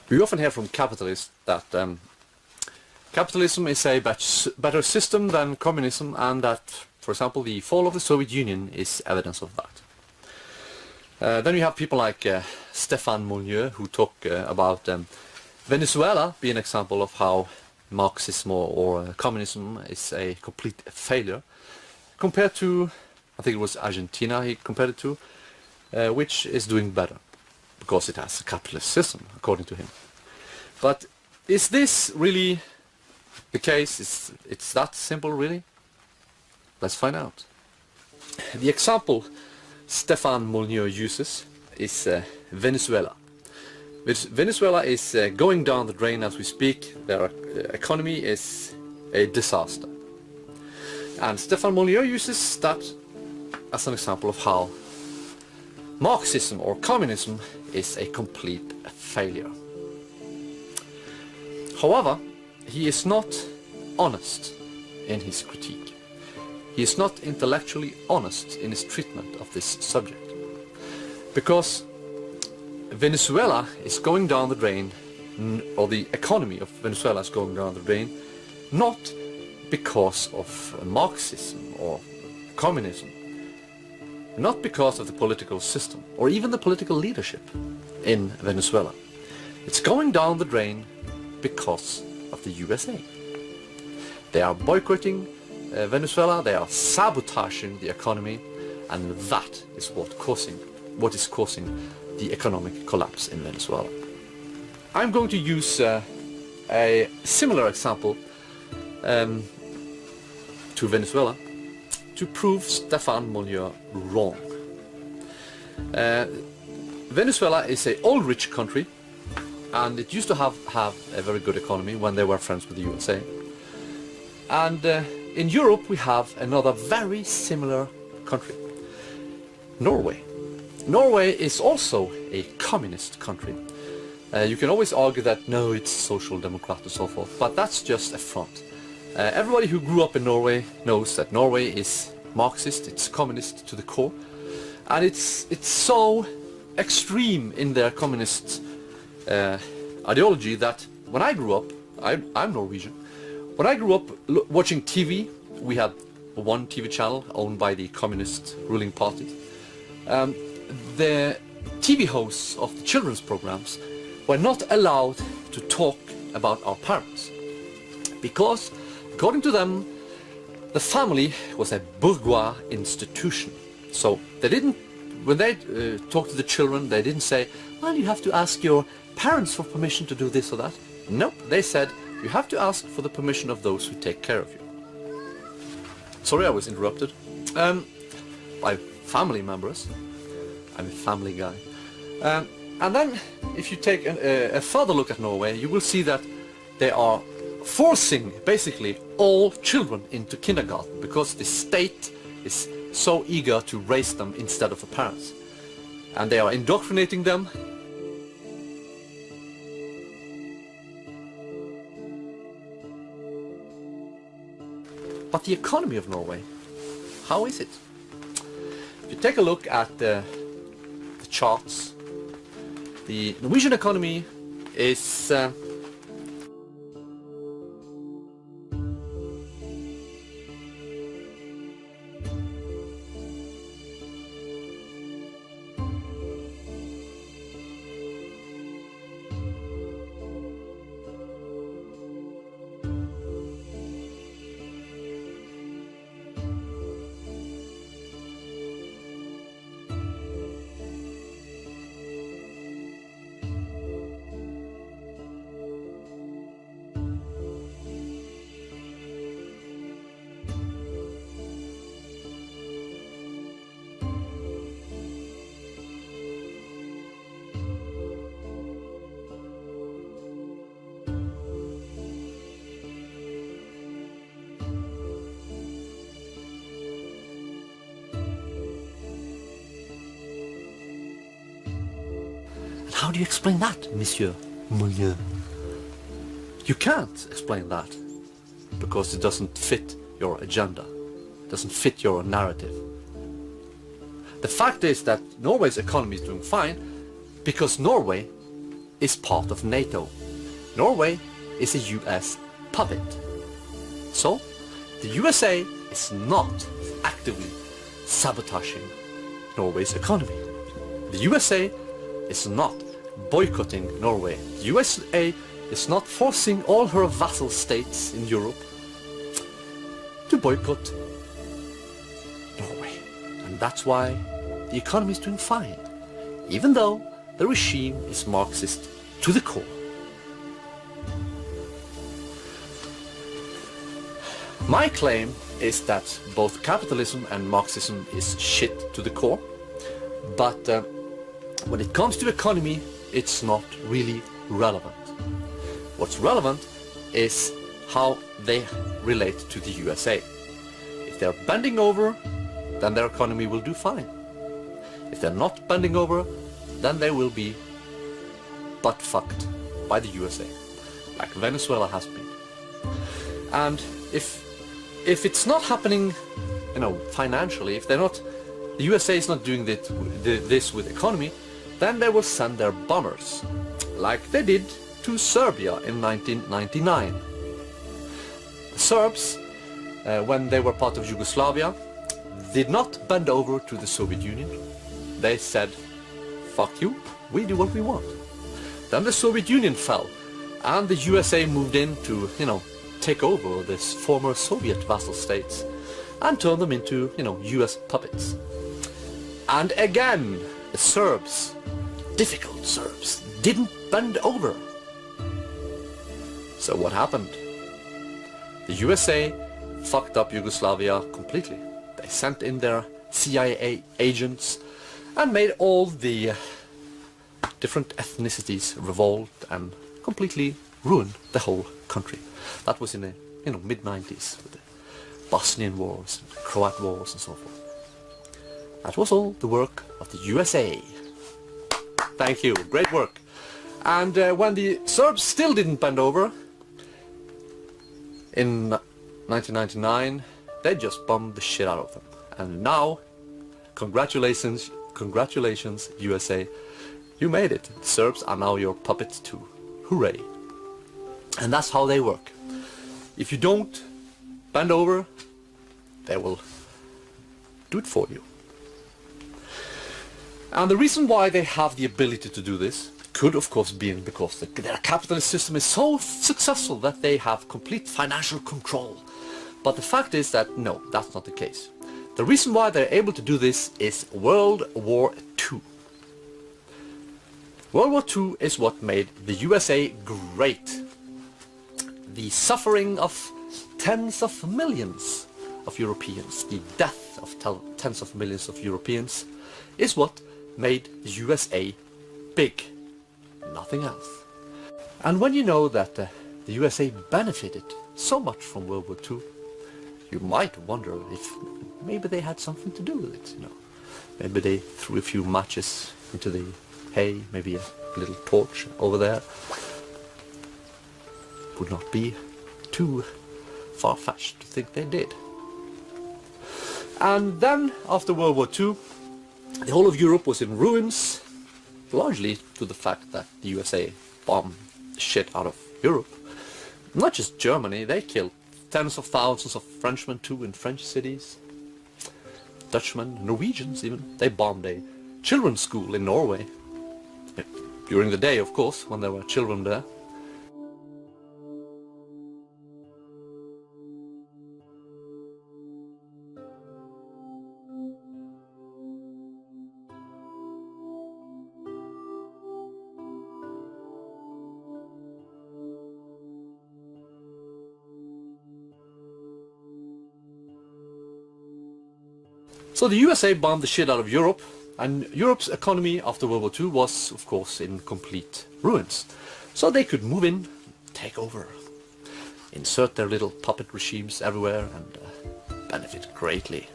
We often hear from capitalists that capitalism is a better system than communism, and that, for example, the fall of the Soviet Union is evidence of that. Then you have people like Stefan Molyneux, who talk about Venezuela being an example of how Marxism or communism is a complete failure, compared to, I think it was Argentina he compared it to, which is doing better, because it has a capitalist system, according to him. But is this really the case? It's that simple, really? Let's find out. The example Stefan Molyneux uses is Venezuela. Venezuela is going down the drain as we speak. Their economy is a disaster. And Stefan Molyneux uses that as an example of how Marxism or communism is a complete failure. However, he is not honest in his critique. He is not intellectually honest in his treatment of this subject. Because Venezuela is going down the drain, or the economy of Venezuela is going down the drain, not because of Marxism or communism, not because of the political system or even the political leadership in Venezuela. It's going down the drain because of the USA. They are boycotting Venezuela, they are sabotaging the economy, and that is what is causing the economic collapse in Venezuela. I'm going to use a similar example to Venezuela to prove Stefan Molyneux wrong. Venezuela is an old rich country, and it used to have a very good economy when they were friends with the USA. And in Europe we have another very similar country, Norway. Norway is also a communist country. You can always argue that no, it's social democrat and so forth, but that's just a front. Everybody who grew up in Norway knows that Norway is Marxist, it's communist to the core, and it's so extreme in their communist ideology that when I grew up, I'm Norwegian, when I grew up watching TV, we had one TV channel owned by the communist ruling party. The TV hosts of the children's programs were not allowed to talk about our parents, because according to them the family was a bourgeois institution. So they didn't, when they talked to the children, they didn't say, well, you have to ask your parents for permission to do this or that. Nope, they said you have to ask for the permission of those who take care of you. Sorry, I was interrupted by family members. I'm a family guy. And then if you take a further look at Norway, you will see that they are forcing basically all children into kindergarten because the state is so eager to raise them instead of the parents. And they are indoctrinating them. But the economy of Norway, how is it? If you take a look at the charts, the Norwegian economy is How do you explain that, Monsieur Molyneux? You can't explain that, because it doesn't fit your agenda, it doesn't fit your narrative. The fact is that Norway's economy is doing fine because Norway is part of NATO. Norway is a US puppet. So, the USA is not actively sabotaging Norway's economy. The USA is not boycotting Norway. The USA is not forcing all her vassal states in Europe to boycott Norway. And that's why the economy is doing fine, even though the regime is Marxist to the core. My claim is that both capitalism and Marxism is shit to the core, but when it comes to economy, it's not really relevant. What's relevant is how they relate to the USA. If they're bending over, then their economy will do fine. If they're not bending over, then they will be butt-fucked by the USA, like Venezuela has been. And if it's not happening, you know, financially, if they're not, the USA is not doing this with economy, then they will send their bombers, like they did to Serbia in 1999. The Serbs, when they were part of Yugoslavia, did not bend over to the Soviet Union. They said, fuck you, we do what we want. Then the Soviet Union fell, and the USA moved in to, you know, take over this former Soviet vassal states and turn them into, you know, US puppets. And again, the Serbs, difficult Serbs, didn't bend over. So what happened? The USA fucked up Yugoslavia completely. They sent in their CIA agents and made all the different ethnicities revolt and completely ruined the whole country. That was in the, you know, mid-90s with the Bosnian wars, and Croat wars and so forth. That was all the work of the USA. Thank you, great work. And when the Serbs still didn't bend over, in 1999, they just bombed the shit out of them. And now, congratulations USA, you made it. The Serbs are now your puppets too. Hooray. And that's how they work. If you don't bend over, they will do it for you. And the reason why they have the ability to do this could of course be because their capitalist system is so successful that they have complete financial control. But the fact is that no, that's not the case. The reason why they're able to do this is World War II. World War II is what made the USA great. The suffering of tens of millions of Europeans, the death of tens of millions of Europeans, is what made the USA big. Nothing else. And when you know that the USA benefited so much from World War II, you might wonder if maybe they had something to do with it, you know. Maybe they threw a few matches into the hay, maybe a little torch over there. Would not be too far-fetched to think they did. And then, after World War II, the whole of Europe was in ruins, largely to the fact that the USA bombed the shit out of Europe. Not just Germany, they killed tens of thousands of Frenchmen too in French cities. Dutchmen, Norwegians even, they bombed a children's school in Norway. During the day, of course, when there were children there. So the USA bombed the shit out of Europe, and Europe's economy after World War II was, of course, in complete ruins. So they could move in, take over, insert their little puppet regimes everywhere, and benefit greatly.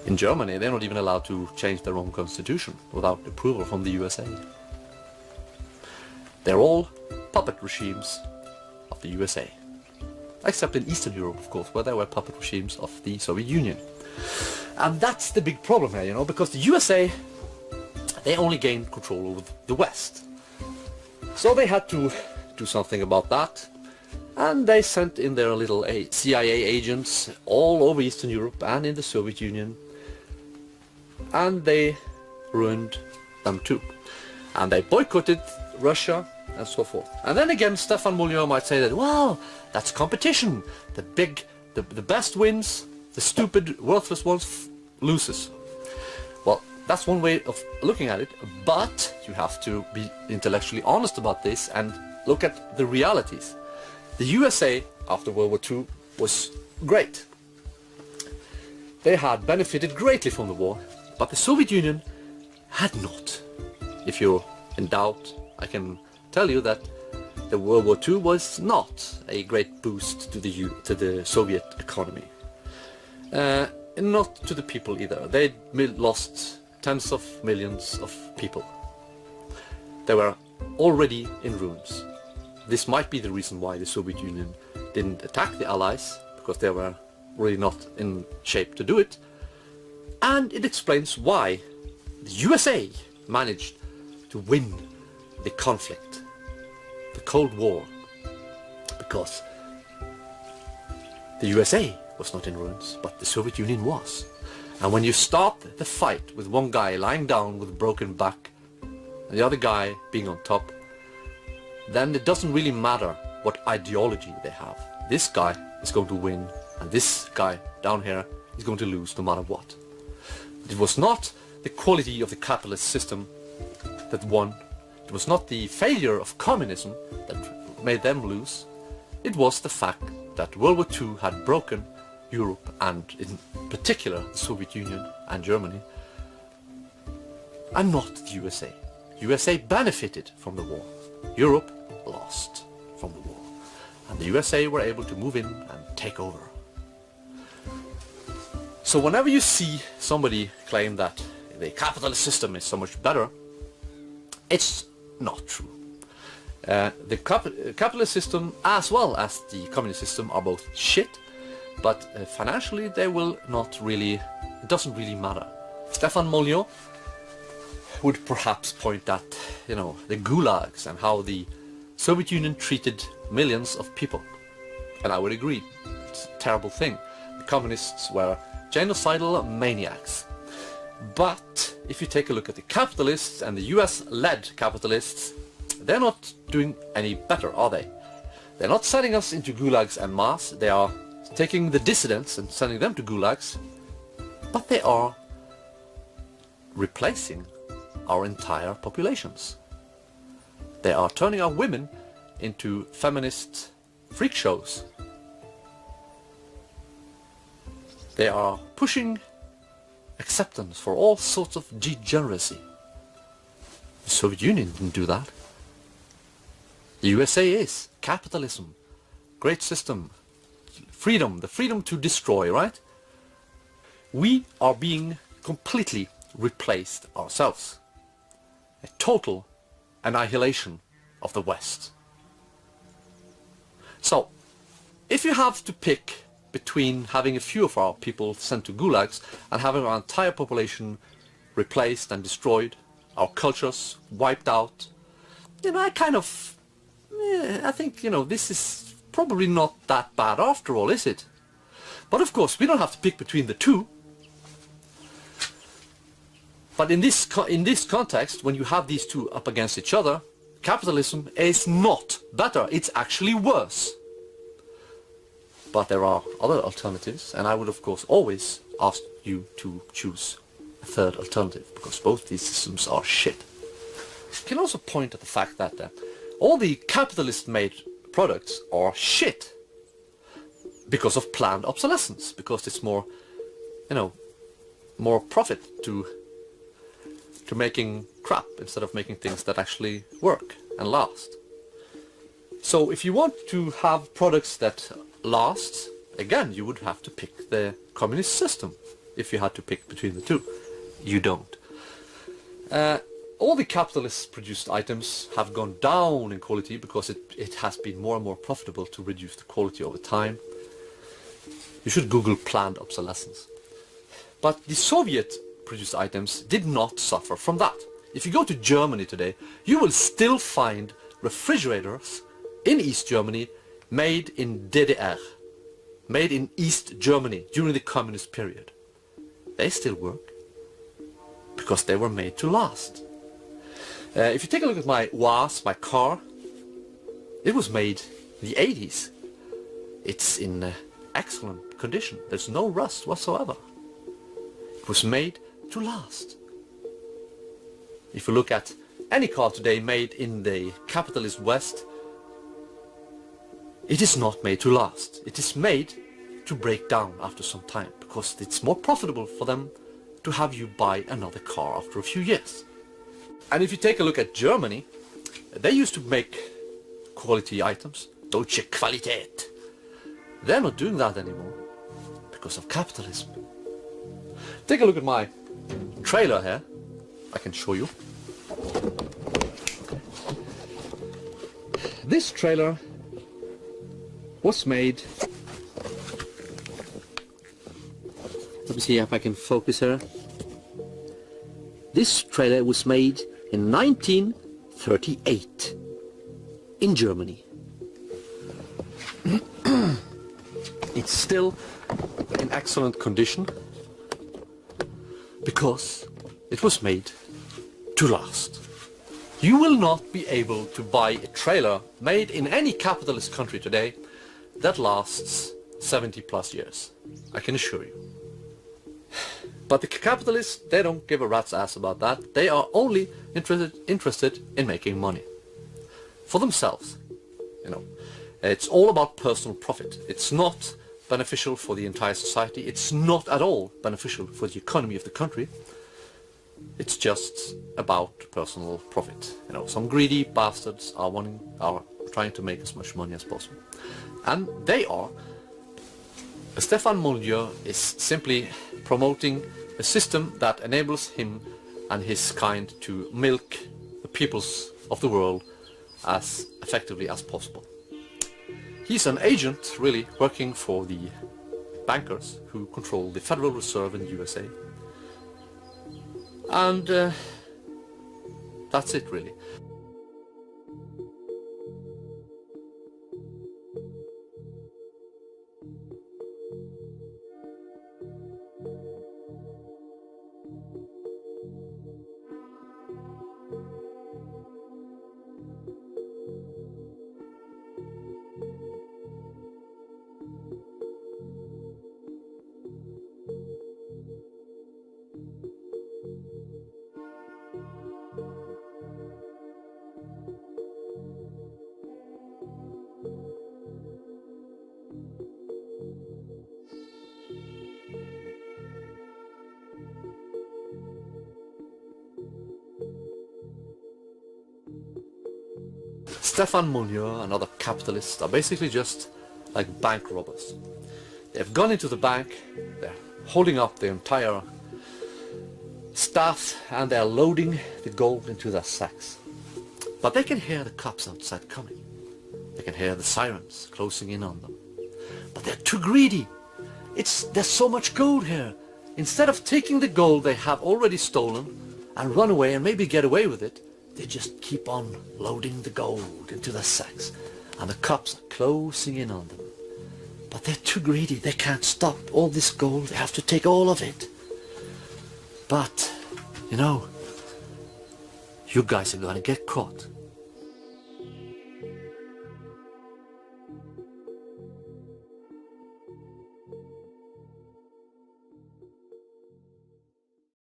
In Germany, they're not even allowed to change their own constitution without approval from the USA. They're all puppet regimes of the USA. Except in Eastern Europe, of course, where there were puppet regimes of the Soviet Union. And that's the big problem here, you know, because the USA they only gained control over the West. So they had to do something about that, and they sent in their little CIA agents all over Eastern Europe and in the Soviet Union, and they ruined them too. And they boycotted Russia and so forth. And then again, Stefan Molyneux might say that, well, that's competition. The best wins, the stupid, worthless ones loses. Well, that's one way of looking at it, but you have to be intellectually honest about this and look at the realities. The USA after World War II was great. They had benefited greatly from the war, but the Soviet Union had not. If you're in doubt, I can tell you that the World War II was not a great boost to the Soviet economy. Not to the people either. They lost tens of millions of people. They were already in ruins. This might be the reason why the Soviet Union didn't attack the Allies, because they were really not in shape to do it. And it explains why the USA managed to win the conflict, the Cold War, because the USA was not in ruins, but the Soviet Union was. And when you start the fight with one guy lying down with a broken back and the other guy being on top, then it doesn't really matter what ideology they have. This guy is going to win and this guy down here is going to lose no matter what. It was not the quality of the capitalist system that won. It was not the failure of communism that made them lose. It was the fact that World War II had broken Europe, and in particular the Soviet Union and Germany, and not the USA. USA benefited from the war. Europe lost from the war. And the USA were able to move in and take over. So whenever you see somebody claim that the capitalist system is so much better, it's not true. The capitalist system as well as the communist system are both shit, but financially they will not really, it doesn't really matter. Stefan Molyneux would perhaps point at, the gulags and how the Soviet Union treated millions of people. And I would agree, it's a terrible thing. The communists were genocidal maniacs. But if you take a look at the capitalists and the US-led capitalists, they're not doing any better, are they? They're not sending us into gulags en masse. They are taking the dissidents and sending them to gulags, but they are replacing our entire populations. They are turning our women into feminist freak shows. They are pushing acceptance for all sorts of degeneracy. The Soviet Union didn't do that. The USA is capitalism, great system, freedom, the freedom to destroy, right? We are being completely replaced ourselves. A total annihilation of the West. So, if you have to pick between having a few of our people sent to gulags and having our entire population replaced and destroyed, our cultures wiped out, I think, this is probably not that bad after all, is it? But of course, we don't have to pick between the two. But in this context, when you have these two up against each other, capitalism is not better, it's actually worse. But there are other alternatives, and I would of course always ask you to choose a third alternative, because both these systems are shit. You can also point at the fact that all the capitalist-made products are shit because of planned obsolescence, because it's more, more profit to making crap instead of making things that actually work and last. So if you want to have products that last, again, you would have to pick the communist system if you had to pick between the two. You don't. All the capitalist produced items have gone down in quality because it has been more and more profitable to reduce the quality over time. You should Google planned obsolescence. But the Soviet produced items did not suffer from that. If you go to Germany today, you will still find refrigerators in East Germany made in DDR, made in East Germany during the communist period. They still work because they were made to last. If you take a look at my VAS, my car, it was made in the 80s. It's in excellent condition. There's no rust whatsoever. It was made to last. If you look at any car today made in the capitalist West, it is not made to last. It is made to break down after some time, because it's more profitable for them to have you buy another car after a few years. And if you take a look at Germany, they used to make quality items, Deutsche Qualität. They're not doing that anymore because of capitalism. Take a look at my trailer here. I can show you. This trailer was made, let me see if I can focus here. This trailer was made in 1938 in Germany. It's still in excellent condition because it was made to last. You will not be able to buy a trailer made in any capitalist country today that lasts 70 plus years, I can assure you. But the capitalists, they don't give a rat's ass about that. They are only interested in making money for themselves. You know, it's all about personal profit. It's not beneficial for the entire society. It's not at all beneficial for the economy of the country. It's just about personal profit. You know, some greedy bastards are trying to make as much money as possible, and they are. Stefan Molyneux is simply promoting a system that enables him and his kind to milk the peoples of the world as effectively as possible. He's an agent, really, working for the bankers who control the Federal Reserve in the USA. And that's it, really. Stefan Molyneux and other capitalists are basically just like bank robbers. They've gone into the bank, they're holding up the entire staff, and they're loading the gold into their sacks. But they can hear the cops outside coming. They can hear the sirens closing in on them. But they're too greedy. There's so much gold here. Instead of taking the gold they have already stolen and run away and maybe get away with it, they just keep on loading the gold into their sacks, and the cops are closing in on them. But they're too greedy. They can't stop all this gold. They have to take all of it. But, you know, you guys are going to get caught.